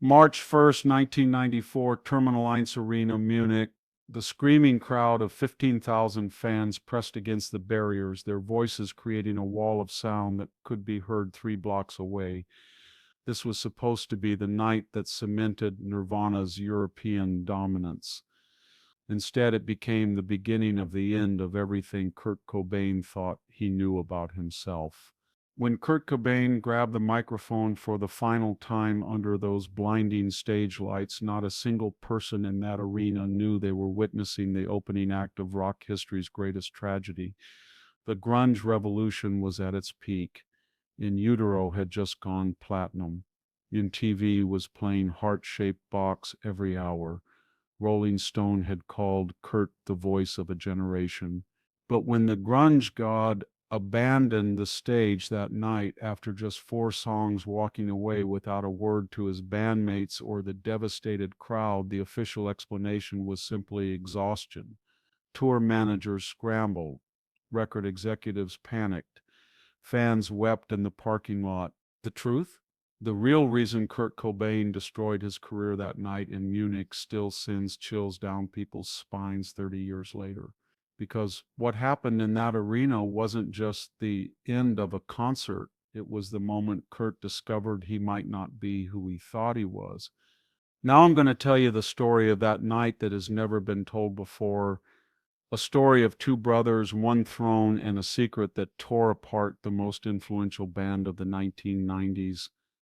March 1st, 1994, Terminal 1 Arena, Munich. The screaming crowd of 15,000 fans pressed against the barriers, their voices creating a wall of sound that could be heard 3 blocks away. This was supposed to be the night that cemented Nirvana's European dominance. Instead, it became the beginning of the end of everything Kurt Cobain thought he knew about himself. When Kurt Cobain grabbed the microphone for the final time under those blinding stage lights, not a single person in that arena knew they were witnessing the opening act of rock history's greatest tragedy. The grunge revolution was at its peak. In Utero had just gone platinum. MTV was playing Heart-Shaped Box every hour. Rolling Stone had called Kurt the voice of a generation. But when the grunge god abandoned the stage that night after just 4 songs, walking away without a word to his bandmates or the devastated crowd, the official explanation was simply exhaustion. Tour managers scrambled. Record executives panicked. Fans wept in the parking lot. The truth? The real reason Kurt Cobain destroyed his career that night in Munich still sends chills down people's spines 30 years later. Because what happened in that arena wasn't just the end of a concert, it was the moment Kurt discovered he might not be who he thought he was. Now I'm going to tell you the story of that night that has never been told before, a story of 2 brothers, one throne, and a secret that tore apart the most influential band of the 1990s.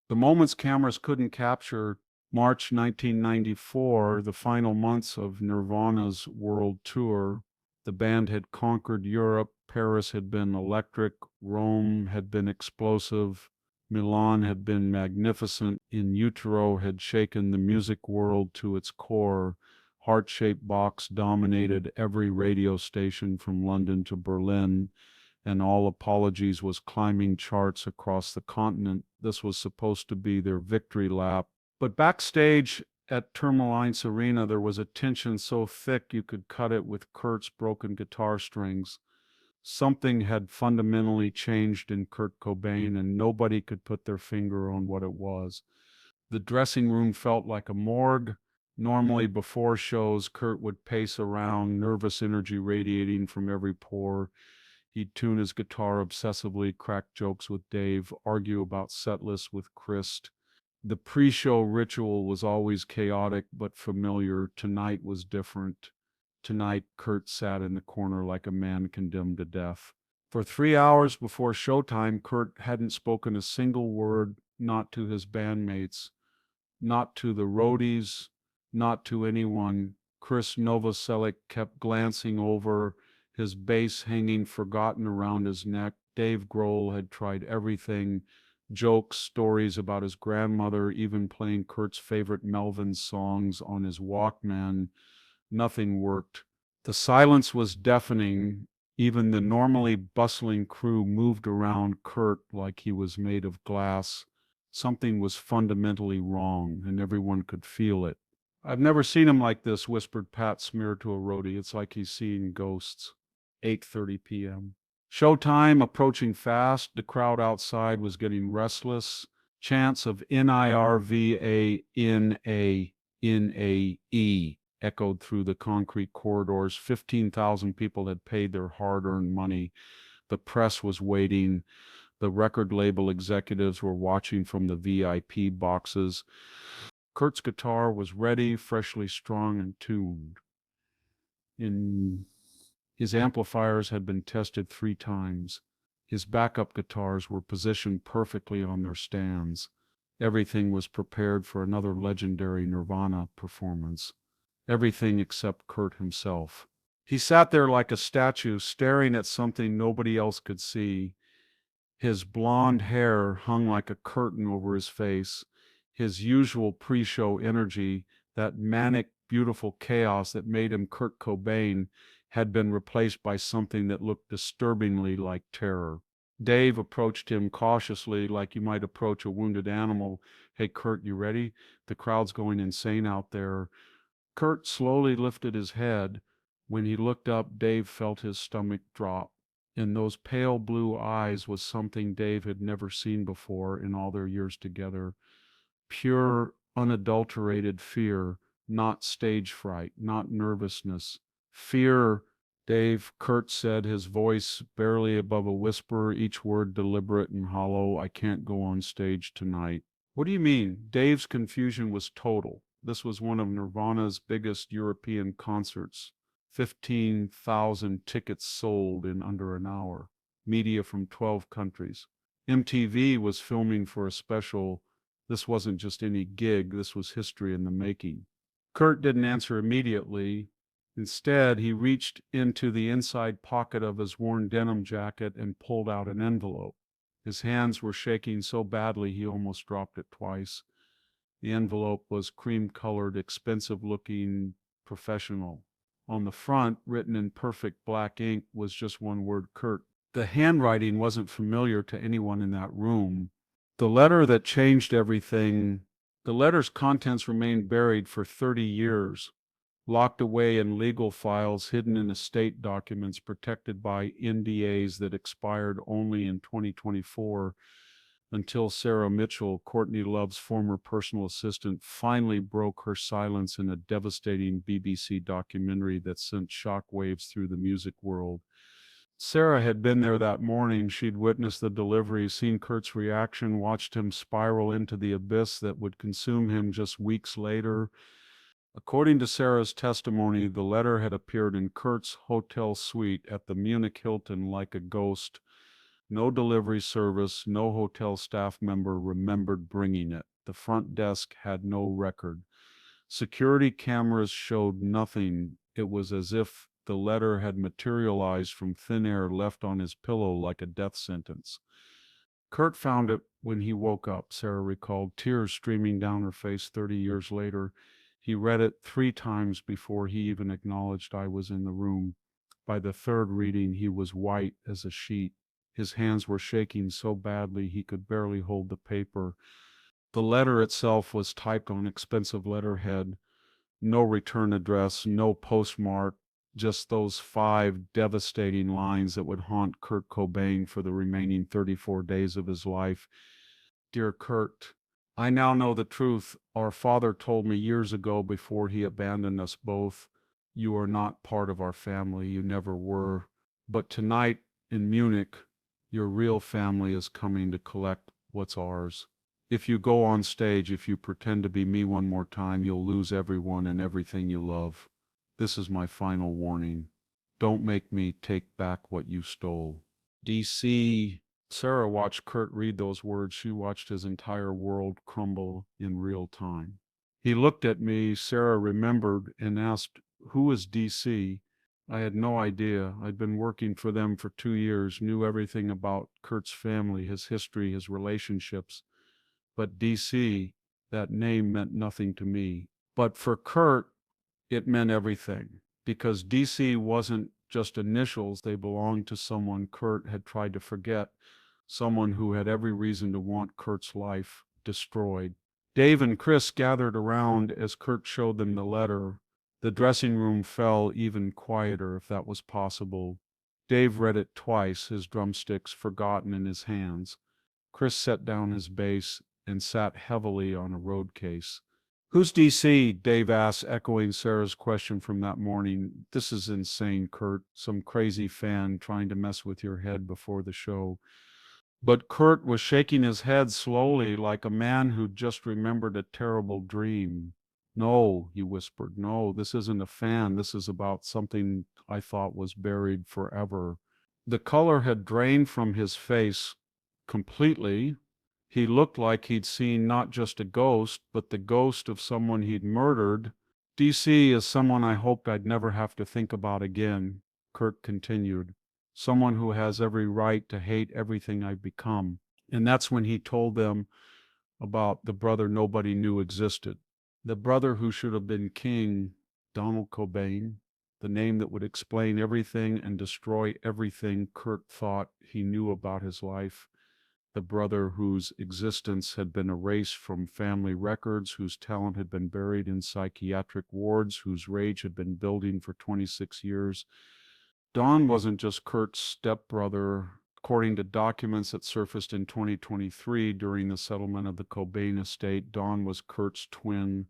The moments cameras couldn't capture: March 1994, the final months of Nirvana's world tour. The band had conquered Europe. Paris had been electric. Rome had been explosive. Milan had been magnificent. In Utero had shaken the music world to its core. Heart-Shaped Box dominated every radio station from London to Berlin, and All Apologies was climbing charts across the continent. This was supposed to be their victory lap. But backstage at Terminal 1 Arena, there was a tension so thick you could cut it with Kurt's broken guitar strings. Something had fundamentally changed in Kurt Cobain, and nobody could put their finger on what it was. The dressing room felt like a morgue. Normally, before shows, Kurt would pace around, nervous energy radiating from every pore. He'd tune his guitar obsessively, crack jokes with Dave, argue about set lists with Chris. The pre-show ritual was always chaotic but familiar. Tonight was different. Tonight, Kurt sat in the corner like a man condemned to death. For 3 hours before showtime, Kurt hadn't spoken a single word, not to his bandmates, not to the roadies, not to anyone. Chris Novoselic kept glancing over, his bass hanging forgotten around his neck. Dave Grohl had tried everything: jokes, stories about his grandmother, even playing Kurt's favorite Melvin songs on his Walkman. Nothing worked. The silence was deafening. Even the normally bustling crew moved around Kurt like he was made of glass. Something was fundamentally wrong, and everyone could feel it. "I've never seen him like this," whispered Pat Smear to a roadie. "It's like he's seeing ghosts." 8:30 p.m. Showtime approaching fast. The crowd outside was getting restless. Chants of Nirvana echoed through the concrete corridors. 15,000 people had paid their hard-earned money. The press was waiting. The record label executives were watching from the VIP boxes. Kurt's guitar was ready, freshly strung and tuned. In His amplifiers had been tested 3 times. His backup guitars were positioned perfectly on their stands. Everything was prepared for another legendary Nirvana performance. Everything except Kurt himself. He sat there like a statue, staring at something nobody else could see. His blonde hair hung like a curtain over his face. His usual pre-show energy, that manic, beautiful chaos that made him Kurt Cobain, had been replaced by something that looked disturbingly like terror. Dave approached him cautiously, like you might approach a wounded animal. "Hey, Kurt, you ready? The crowd's going insane out there." Kurt slowly lifted his head. When he looked up, Dave felt his stomach drop. In those pale blue eyes was something Dave had never seen before in all their years together. Pure, unadulterated fear, not stage fright, not nervousness. Fear, Dave, Kurt said, his voice barely above a whisper, each word deliberate and hollow. I can't go on stage tonight. What do you mean? Dave's confusion was total. This was one of Nirvana's biggest European concerts. 15,000 tickets sold in under an hour. Media from 12 countries. MTV was filming for a special. This wasn't just any gig, this was history in the making. Kurt didn't answer immediately. Instead, he reached into the inside pocket of his worn denim jacket and pulled out an envelope. His hands were shaking so badly he almost dropped it twice. The envelope was cream-colored, expensive-looking, professional. On the front, written in perfect black ink, was just one word, Kurt. The handwriting wasn't familiar to anyone in that room. The letter that changed everything, the letter's contents remained buried for 30 years, locked away in legal files, hidden in estate documents, protected by NDAs that expired only in 2024, until Sarah Mitchell, Courtney Love's former personal assistant, finally broke her silence in a devastating BBC documentary that sent shockwaves through the music world. Sarah had been there that morning. She'd witnessed the delivery, seen Kurt's reaction, watched him spiral into the abyss that would consume him just weeks later. According to Sarah's testimony, the letter had appeared in Kurt's hotel suite at the Munich Hilton like a ghost. No delivery service, no hotel staff member remembered bringing it. The front desk had no record. Security cameras showed nothing. It was as if the letter had materialized from thin air, left on his pillow like a death sentence. Kurt found it when he woke up, Sarah recalled, tears streaming down her face 30 years later. He read it 3 times before he even acknowledged I was in the room. By the third reading, he was white as a sheet. His hands were shaking so badly he could barely hold the paper. The letter itself was typed on expensive letterhead. No return address, no postmark, just those 5 devastating lines that would haunt Kurt Cobain for the remaining 34 days of his life. Dear Kurt, I now know the truth. Our father told me years ago before he abandoned us both. You are not part of our family. You never were. But tonight in Munich, your real family is coming to collect what's ours. If you go on stage, if you pretend to be me one more time, you'll lose everyone and everything you love. This is my final warning. Don't make me take back what you stole. DC. Sarah watched Kurt read those words. She watched his entire world crumble in real time. He looked at me, Sarah remembered, and asked, "Who is DC?" I had no idea. I'd been working for them for 2 years, knew everything about Kurt's family, his history, his relationships. But DC, that name meant nothing to me. But for Kurt, it meant everything. Because DC wasn't just initials, they belonged to someone Kurt had tried to forget, someone who had every reason to want Kurt's life destroyed. Dave and Chris gathered around as Kurt showed them the letter. The dressing room fell even quieter, if that was possible. Dave read it twice, his drumsticks forgotten in his hands. Chris set down his bass and sat heavily on a road case. "Who's DC?" Dave asked, echoing Sarah's question from that morning. "This is insane, Kurt. Some crazy fan trying to mess with your head before the show." But Kurt was shaking his head slowly, like a man who'd just remembered a terrible dream. "No," he whispered. "No, this isn't a fan. This is about something I thought was buried forever." The color had drained from his face completely. He looked like he'd seen not just a ghost, but the ghost of someone he'd murdered. DC is someone I hoped I'd never have to think about again, Kurt continued. Someone who has every right to hate everything I've become. And that's when he told them about the brother nobody knew existed. The brother who should have been king, Donald Cobain, the name that would explain everything and destroy everything Kurt thought he knew about his life. The brother whose existence had been erased from family records, whose talent had been buried in psychiatric wards, whose rage had been building for 26 years. Don wasn't just Kurt's stepbrother. According to documents that surfaced in 2023 during the settlement of the Cobain estate, Don was Kurt's twin,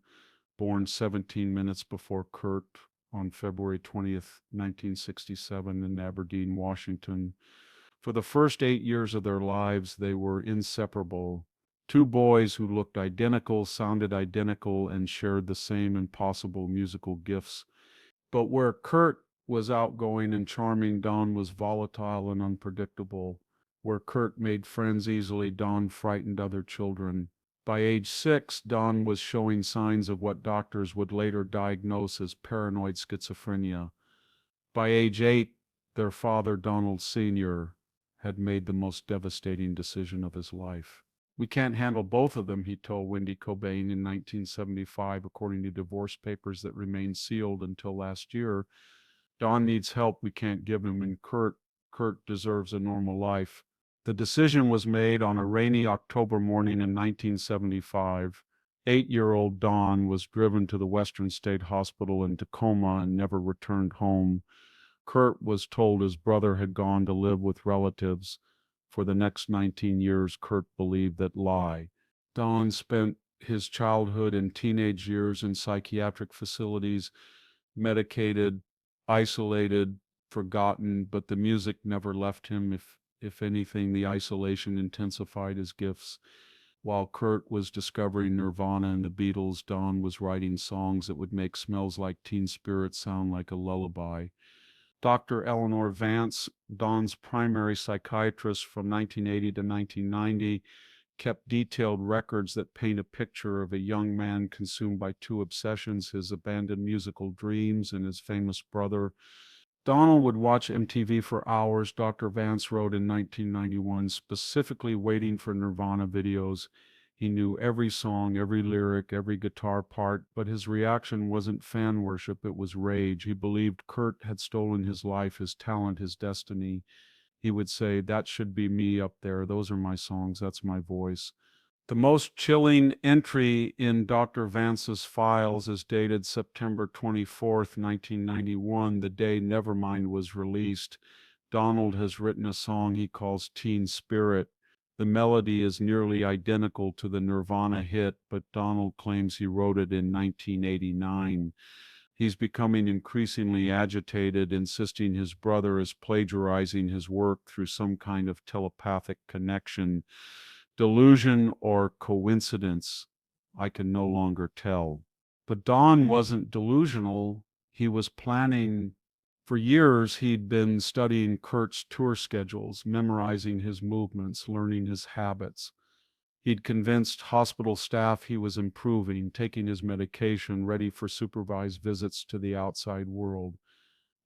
born 17 minutes before Kurt on February 20th, 1967 in Aberdeen, Washington. For the first 8 years of their lives, they were inseparable. Two boys who looked identical, sounded identical, and shared the same impossible musical gifts. But where Kurt was outgoing and charming, Don was volatile and unpredictable. Where Kurt made friends easily, Don frightened other children. By age 6, Don was showing signs of what doctors would later diagnose as paranoid schizophrenia. By age 8, their father, Donald Sr., had made the most devastating decision of his life. "We can't handle both of them," he told Wendy Cobain in 1975, according to divorce papers that remained sealed until last year. "Don needs help we can't give him, and Kurt deserves a normal life." The decision was made on a rainy October morning in 1975. 8-year-old Don was driven to the Western State Hospital in Tacoma and never returned home. Kurt was told his brother had gone to live with relatives. For the next 19 years, Kurt believed that lie. Don spent his childhood and teenage years in psychiatric facilities, medicated, isolated, forgotten, but the music never left him. If anything, the isolation intensified his gifts. While Kurt was discovering Nirvana and the Beatles, Don was writing songs that would make Smells Like Teen Spirit sound like a lullaby. Dr. Eleanor Vance, Don's primary psychiatrist from 1980 to 1990, kept detailed records that paint a picture of a young man consumed by two obsessions: his abandoned musical dreams and his famous brother. Donald would watch MTV for hours, Dr. Vance wrote in 1991, specifically waiting for Nirvana videos. He knew every song, every lyric, every guitar part, but his reaction wasn't fan worship, it was rage. He believed Kurt had stolen his life, his talent, his destiny. He would say, "That should be me up there. Those are my songs. That's my voice." The most chilling entry in Dr. Vance's files is dated September 24th, 1991, the day Nevermind was released. Donald has written a song he calls Teen Spirit. The melody is nearly identical to the Nirvana hit, but Donald claims he wrote it in 1989. He's becoming increasingly agitated, insisting his brother is plagiarizing his work through some kind of telepathic connection. Delusion or coincidence, I can no longer tell. But Don wasn't delusional. He was planning. For years, he'd been studying Kurt's tour schedules, memorizing his movements, learning his habits. He'd convinced hospital staff he was improving, taking his medication, ready for supervised visits to the outside world.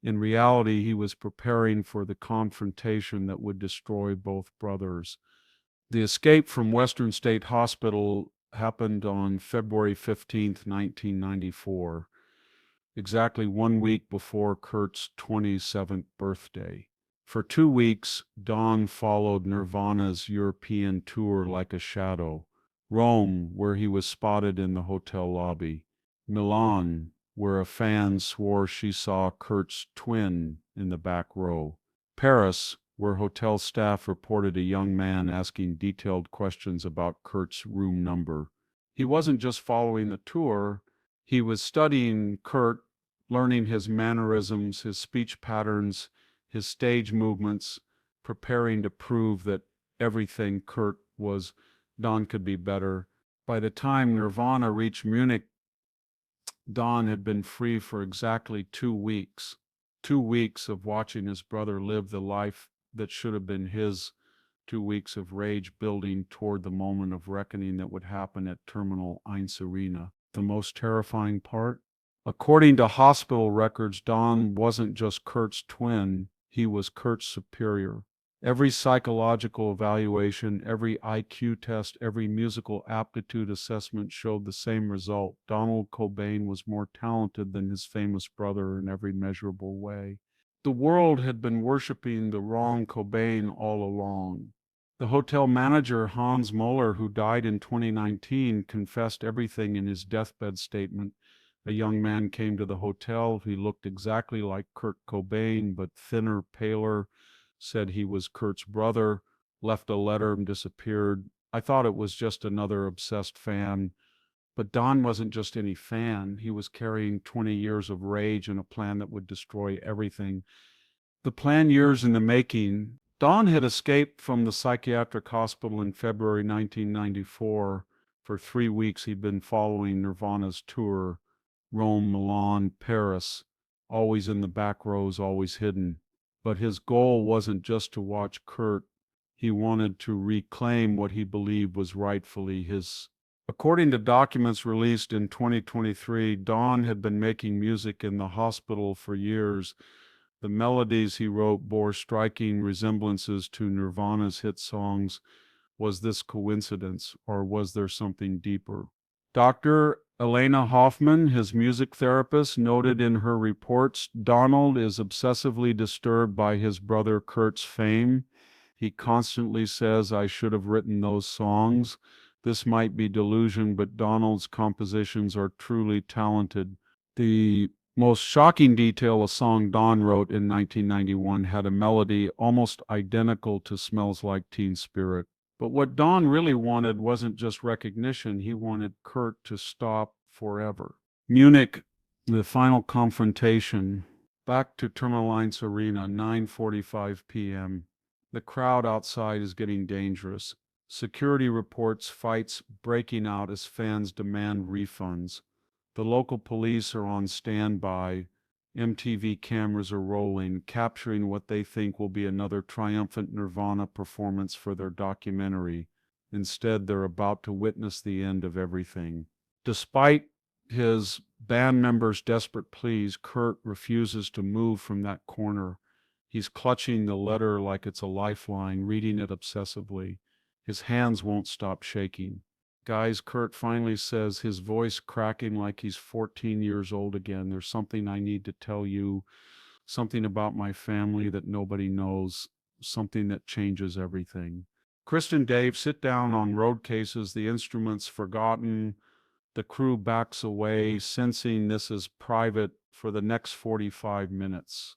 In reality, he was preparing for the confrontation that would destroy both brothers. The escape from Western State Hospital happened on February 15th, 1994, exactly 1 week before Kurt's 27th birthday. For 2 weeks, Don followed Nirvana's European tour like a shadow. Rome, where he was spotted in the hotel lobby. Milan, where a fan swore she saw Kurt's twin in the back row. Paris, where hotel staff reported a young man asking detailed questions about Kurt's room number. He wasn't just following the tour, he was studying Kurt, learning his mannerisms, his speech patterns, his stage movements, preparing to prove that everything Kurt was, Don could be better. By the time Nirvana reached Munich, Don had been free for exactly 2 weeks. 2 weeks of watching his brother live the life that should have been his. 2 weeks of rage building toward the moment of reckoning that would happen at Terminal 1 Arena. The most terrifying part? According to hospital records, Don wasn't just Kurt's twin, he was Kurt's superior. Every psychological evaluation, every IQ test, every musical aptitude assessment showed the same result. Donald Cobain was more talented than his famous brother in every measurable way. The world had been worshiping the wrong Cobain all along. The hotel manager, Hans Moeller, who died in 2019, confessed everything in his deathbed statement. A young man came to the hotel. He looked exactly like Kurt Cobain, but thinner, paler, said he was Kurt's brother, left a letter and disappeared. I thought it was just another obsessed fan. But Don wasn't just any fan. He was carrying 20 years of rage and a plan that would destroy everything. The plan years in the making. Don had escaped from the psychiatric hospital in February 1994. For 3 weeks, he'd been following Nirvana's tour, Rome, Milan, Paris, always in the back rows, always hidden. But his goal wasn't just to watch Kurt. He wanted to reclaim what he believed was rightfully his. According to documents released in 2023, Don had been making music in the hospital for years. The melodies he wrote bore striking resemblances to Nirvana's hit songs. Was this coincidence, or was there something deeper? Dr. Elena Hoffman, his music therapist, noted in her reports, Donald is obsessively disturbed by his brother Kurt's fame. He constantly says, I should have written those songs. This might be delusion, but Donald's compositions are truly talented. The most shocking detail, a song Don wrote in 1991 had a melody almost identical to Smells Like Teen Spirit. But what Don really wanted wasn't just recognition, he wanted Kurt to stop forever. Munich, the final confrontation. Back to Terminal Arena, 9:45 p.m. The crowd outside is getting dangerous. Security reports fights breaking out as fans demand refunds. The local police are on standby. MTV cameras are rolling, capturing what they think will be another triumphant Nirvana performance for their documentary. Instead, they're about to witness the end of everything. Despite his band members' desperate pleas, Kurt refuses to move from that corner. He's clutching the letter like it's a lifeline, reading it obsessively. His hands won't stop shaking. Guys, Kurt finally says, his voice cracking like he's 14 years old again. There's something I need to tell you, something about my family that nobody knows, something that changes everything. Chris and Dave sit down on road cases, the instruments forgotten. The crew backs away, sensing this is private for the next 45 minutes.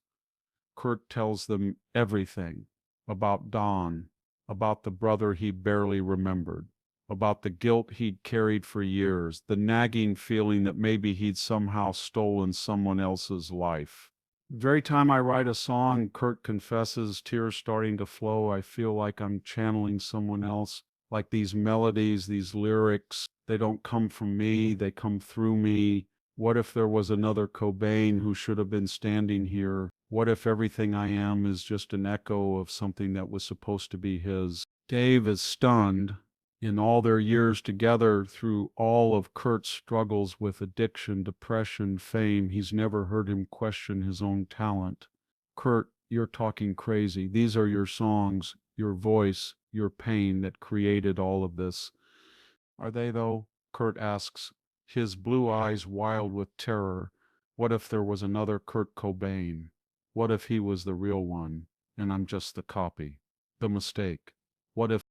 Kurt tells them everything about Don, about the brother he barely remembered, about the guilt he'd carried for years, the nagging feeling that maybe he'd somehow stolen someone else's life. Very time I write a song, Kurt confesses, tears starting to flow, I feel like I'm channeling someone else, like these melodies, these lyrics, they don't come from me, they come through me. What if there was another Cobain who should have been standing here? What if everything I am is just an echo of something that was supposed to be his? Dave is stunned. In all their years together, through all of Kurt's struggles with addiction, depression, fame, he's never heard him question his own talent. Kurt, you're talking crazy. These are your songs, your voice, your pain that created all of this. Are they, though? Kurt asks, his blue eyes wild with terror. What if there was another Kurt Cobain? What if he was the real one, and I'm just the copy? The mistake. What if